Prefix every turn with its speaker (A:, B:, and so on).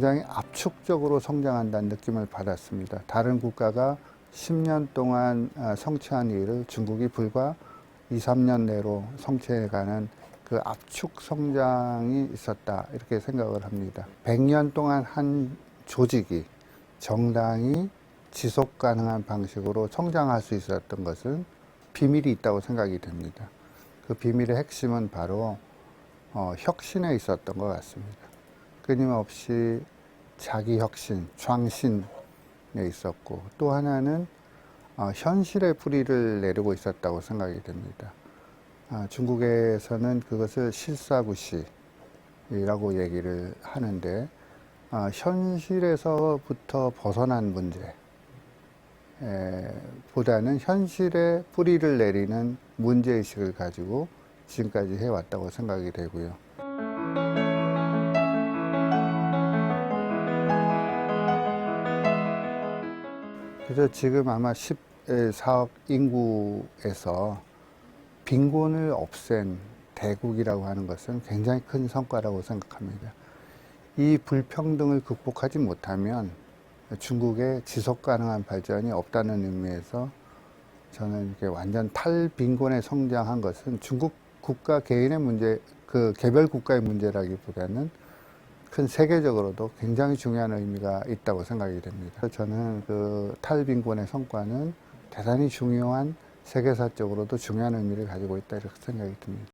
A: 굉장히 압축적으로 성장한다는 느낌을 받았습니다. 다른 국가가 10년 동안 성취한 일을 중국이 불과 2, 3년 내로 성취해가는 그 압축 성장이 있었다, 이렇게 생각을 합니다. 100년 동안 한 조직이, 정당이 지속 가능한 방식으로 성장할 수 있었던 것은 비밀이 있다고 생각이 됩니다. 그 비밀의 핵심은 바로 혁신에 있었던 것 같습니다. 끊임없이 자기 혁신,創新에 있었고, 또 하나는 현실의 뿌리를 내리고 있었다고 생각이 됩니다. 중국에서는 그것을 실사구시라고 얘기를 하는데, 현실에서부터 벗어난 문제 보다는 현실에 뿌리를 내리는 문제의식을 가지고 지금까지 해왔다고 생각이 되고요. 그래서 지금 아마 14억 인구에서 빈곤을 없앤 대국이라고 하는 것은 굉장히 큰 성과라고 생각합니다. 이 불평등을 극복하지 못하면 중국의 지속 가능한 발전이 없다는 의미에서 저는 이렇게 완전 탈빈곤에 성장한 것은 중국 국가 개인의 문제, 그 개별 국가의 문제라기보다는 큰 세계적으로도 굉장히 중요한 의미가 있다고 생각이 됩니다. 저는 그 탈빈곤의 성과는 대단히 중요한 세계사적으로도 중요한 의미를 가지고 있다, 이렇게 생각이 듭니다.